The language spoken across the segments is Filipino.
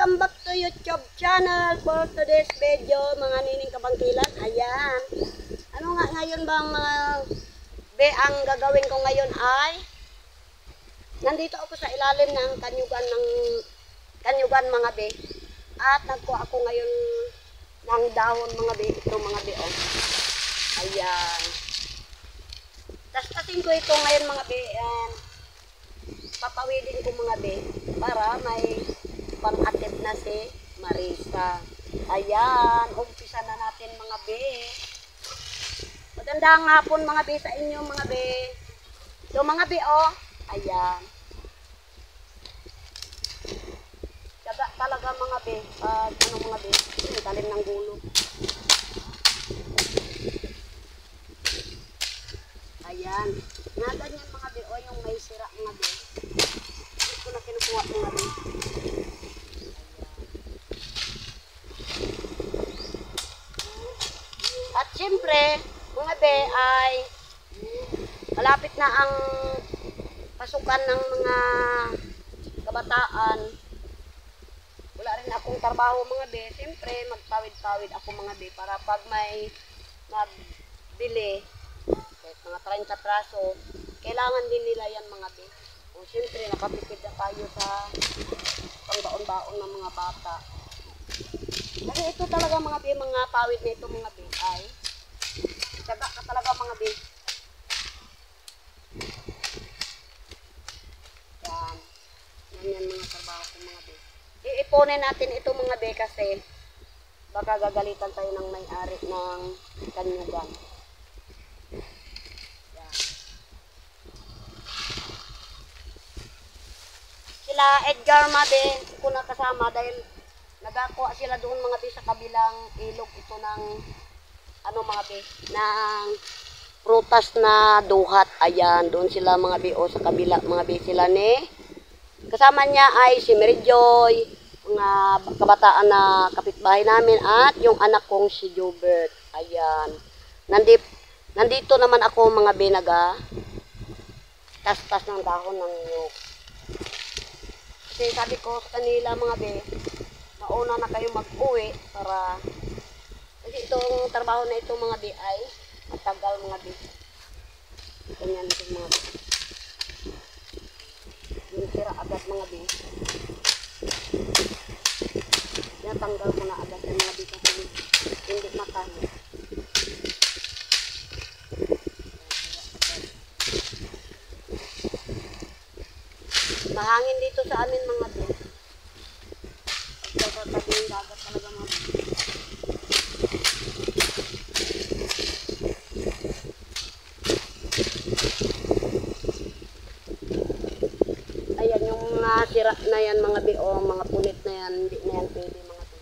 Welcome back to YouTube channel for today's video, mga nining kabangkilan. Ayan. Ano nga ngayon bang mga be, ang gagawin ko ngayon ay nandito ako sa ilalim ng kanyugan mga be. At nagkuha ako ngayon ng dahon mga be. Ito mga be, oh. Ayan. Tastasin ko ito ngayon mga be. Papawidin ko mga be para may pang-atid na si Marisa. Ayan, umpisa na natin mga be. Magandang hapon mga be sa inyo mga be. So mga be, oh. Ayan. Tiyaga talaga mga be. Ano mga be? Talim ng gulo. Ayan. Nga ganyan mga be, oh, yung may sira mga be. Hindi ko na kinukuha mga be. At siyempre, mga be, ay malapit na ang pasukan ng mga kabataan. Wala rin akong trabaho mga be. Siyempre, magpawid-pawid ako mga be para pag may magbili, mga 30 praso, kailangan din nila yan mga be. O siyempre, nakapipid na tayo sa pangbaon-baon ng mga bata. Kasi ito talaga mga be, mga pawid na ito mga be, ay tiyaga ka talaga mga be. Yan. Yan mga trabaho ko mga be. Iiponin natin ito mga be kasi baka gagalitan tayo ng may-ari ng kanyugan. Yan. Sila Edgar mga be, ko na kasama dahil nagakuha sila doon mga be sa kabilang ilog ito ng ano mga be, ng prutas na duhat. Ayan, doon sila mga be, o sa kabila mga be sila ni. Kasama niya ay si Mary Joy, mga kabataan na kapitbahay namin at yung anak kong si Jobert. Ayan. Nandito naman ako mga be, naga tas-tas ng dahon ng niyog. Kasi sabi ko sa kanila mga be, mauna na kayo mag-uwi para kasi itong trabaho na ito mga be ay matagal mga be. Ganyan ito mga be. Yung tira agad mga be. Natanggal ko na agad yung mga be kasi hindi matahin. Mahangin dito sa amin mga be. Pagkakatabi yung dagat talaga mga be. Ayan yung mga sira na yan mga be, o mga punit na yan, hindi na yan pwede mga be.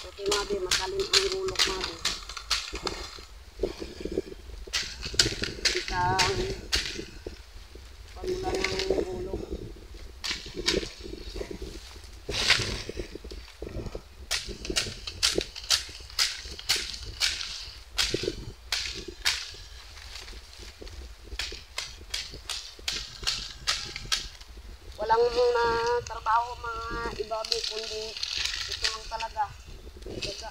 Okay mga be, makalim ang gulok mga be. Isang pamula ng gulok. Walang mga trabaho mga iba be, kundi ito lang talaga. Tiyaga.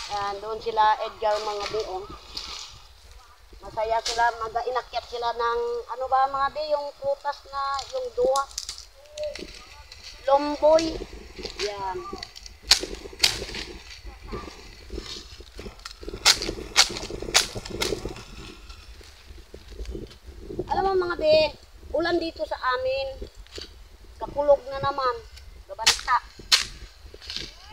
Ayan, doon sila Edgar mga be, oh. Masaya sila, inakyat sila ng ano ba mga be, yung prutas na yung duha. Lomboy. Yan. Alam mo mga be, ulan dito sa amin. Kapulog na naman. Gabanta.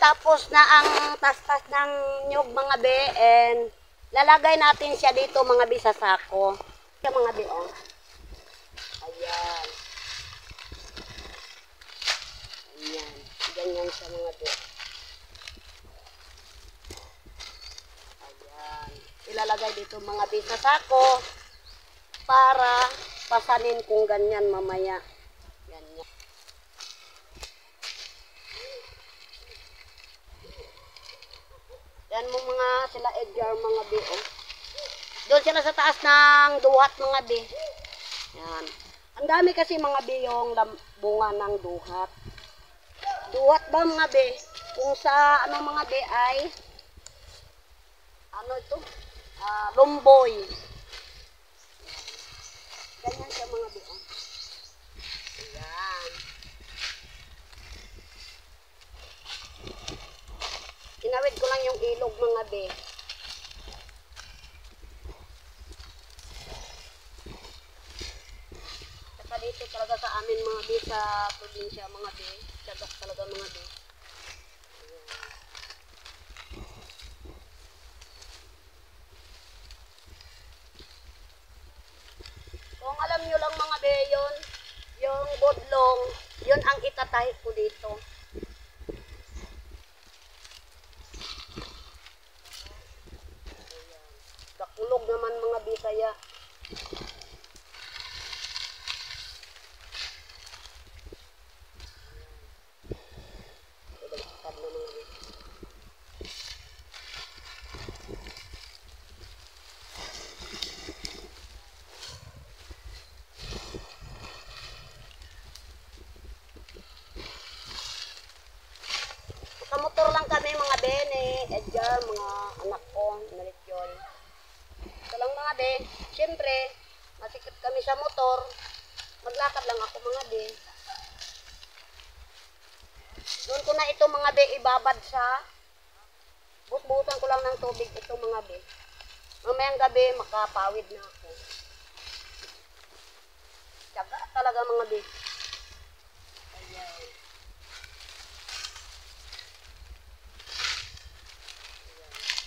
tapos na ang tastas ng nyug mga be, and lalagay natin siya dito mga be sa sako. Siya mga be, oh. Ayan. Ayan. Ganyan siya mga be. Ayan. Ilalagay dito mga be sa sako para pasanin kung ganyan mamaya. Ganyan. Yan mo mga sila Edgar mga be, oh. Doon sila sa taas ng duhat mga be. Yan. Ang dami kasi mga be yung bunga ng duhat. Duhat ba mga be? Kung sa ano mga be ay ano ito? Lumboy. Ganyan siya mga be, oh. Ayan. Tinawid ko lang yung ilog mga be. Saka dito talaga sa amin mga be sa probinsya mga be. Tiyadak talaga mga be. Kung alam nyo lang mga be yun, yung bodlong, yun ang itatahi ko dito. Kakulog naman mga be kaya. Baliktad na mga be. Motor lang kami mga be ni Edgar, mga anak ko, Maritjol. Ito lang mga be, siyempre, masikip kami sa motor, maglakad lang ako mga be. Doon ko na ito mga be ibabad sa, busbusan ko lang ng tubig ito mga be. Mamayang gabi, makapawid na ako. Tiyaga talaga mga be. Ayan.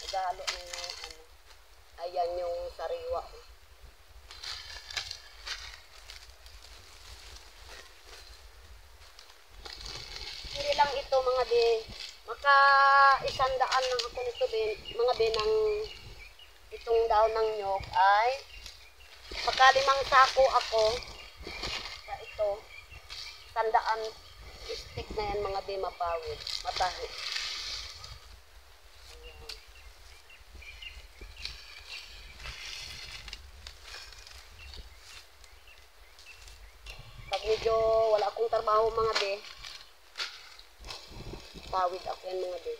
Nagahalo na yung ano. Ayan yung sariwa. Hindi lang ito mga be. Maka 100 lang ako nito be. Mga be ng itong daon ng nyog ay pagka 5 sako ako sa ito 100 stick na yan mga be mapawid. Matahi. Pag medyo wala akong trabaho mga be, pawid ako yan mga be.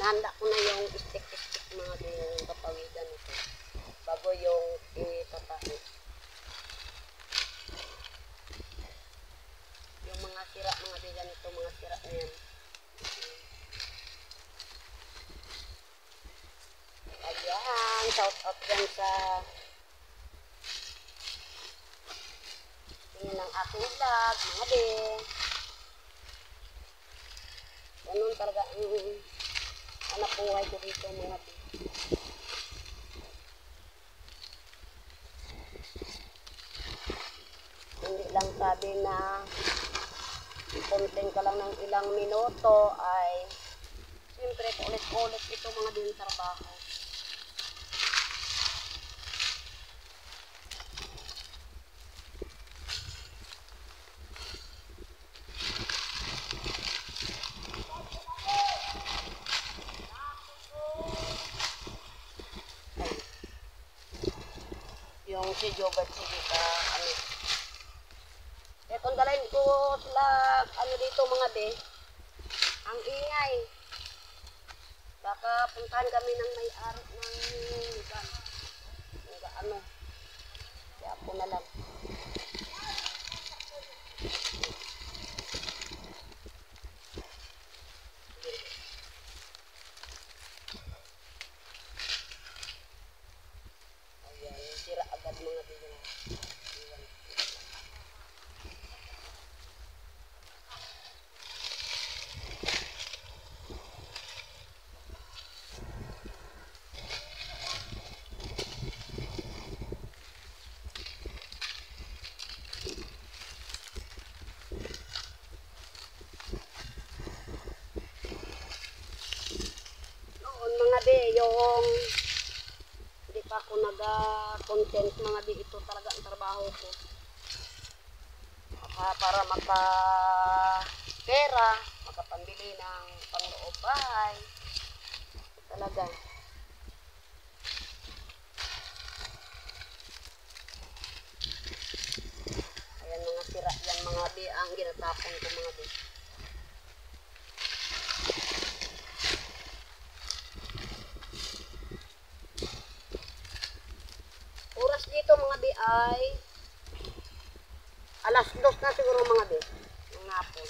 Nahanda ko na yung stick mga be, yung kapawidan ito. Bago yung itatahi. Yung mga sira mga be, ganito mga sira na yan. Ayan, shout out dyan sa tingin ng aking vlog, mga be. Ganun talaga ang anak buhay ko dito mga be. Hindi lang sabi na konting ka lang ng ilang minuto ay siyempre ulit-ulit ito mga din trabaho. Yung si Jobert sige ka ano. Eh kung dalhin ko sila ano dito mga be, ang ingay. Baka puntahan kami ng may-ari ng ano. Kaya po na lang. Ayan, sira agad mga be. yung hindi pa ako nag-content mga bi. Ito talaga ang trabaho ko. Para pera, makapambili ng pangloob bahay. Talaga. Ayan mga sira yan mga bi, ang ginatapon ko mga bi. Oras dito mga bi ay alas 2 na siguro mga bi. Ng hapon.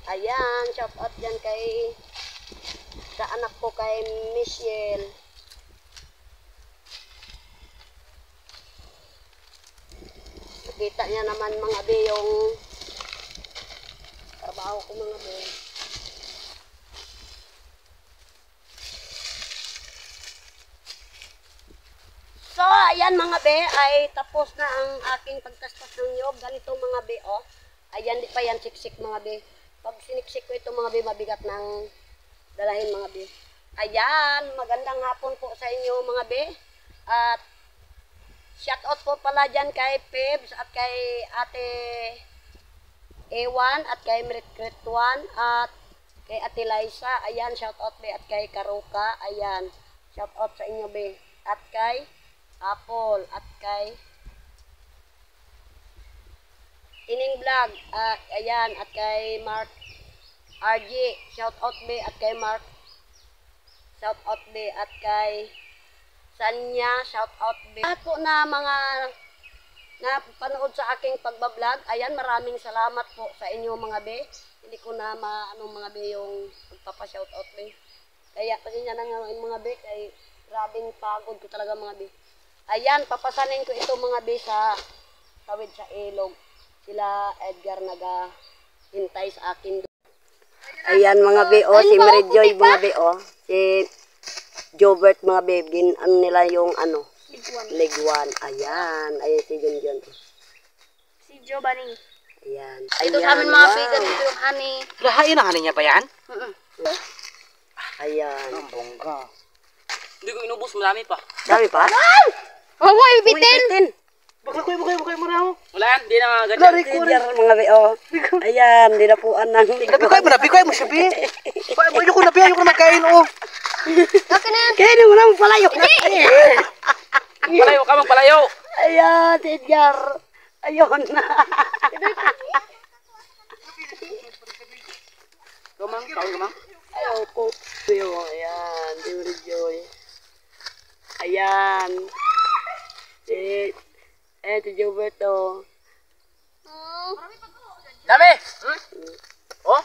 Ayan, shout out dyan kay sa anak ko kay Michelle. Nakita niya naman mga be yung trabaho ko mga be. So, ayan mga be, ay tapos na ang aking pagtastas ng niyog. Ganito mga be, oh. Ayan, di pa yan siksik mga be. Pag siniksik ko ito mga be, mabigat ng dalahin mga be. Ayan, magandang hapon po sa inyo mga be. At shout out po pala dyan kay Pebs at kay Ate Ewan at kay Meritrit1 at kay Ate Liza. Ayan, shout out be. At kay Karuka. Ayan, shout out sa inyo be. At kay Apple at kay Ining Vlog. Ayan, at kay Mark RG. Shout out be. At kay Mark. Shout out be. At kay Sanya. Shout out be. Lahat po na mga napanood sa aking pagbablog. Ayan, maraming salamat po sa inyo mga be. Hindi ko na maano mga be yung magpapa-shout out be. Kaya kasi niya na nga mga be. Kay grabing pagod ko talaga mga be. Ayan, papasanin ko ito mga be sa tawid sa ilog. Sila Edgar naga-hintay sa akin. Ayan mga be, oh, si Mary Joy mga be, oh. Si Jobert mga be, ano nila yung ano? Liguan. Ayan, ayan si Junjun. Si Giovanni. Ayan. Ito sa amin mga pigan, ito yung honey. Lahain ang honey niya ba yan? Ayan. Ang bongga. Hindi ko inubos, marami pa. Dami pa? Oh, mo, ibitin! Bakay mo na ako. Wala yan, di na mga ganyan. Edgar mga be, oh. Ayan, dinapuan ng Bikoy mo siya, Bi. Ayoko na, Bi. Ayoko na magkain, oh. Okay na yan. Kaya mo na magpalayo. Magpalayo ka, magpalayo. Ayan, si Edgar. Ayun na. Gamang, tawag gamang. Ayaw po. Ayan, si Mary Joy. Ayan. Si Gilberto. Dami! Oh?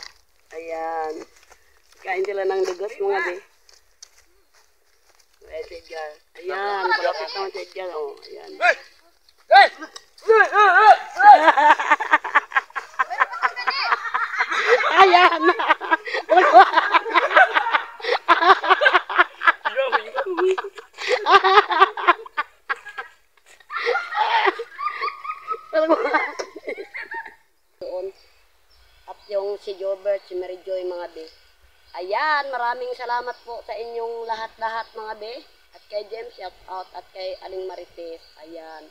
Ayan. Kain sila ng dugos mga be. Ayan, si Edgar. Ayan, palapit naman si Edgar. Oh, ayan. Hey! Ayan. At yung si Jobert, si Mary Joy mga be. Ayan, maraming salamat po sa inyong lahat-lahat mga be. At kay James, shout out. At kay Aling Marites. Ayan.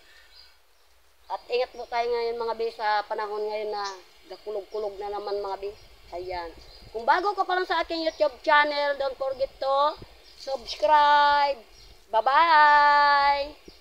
At ingat po tayo ngayon mga be sa panahon ngayon na gakulog-kulog na naman mga be. Ayan. Kung bago ka pa lang sa aking YouTube channel, don't forget to subscribe. Bye-bye!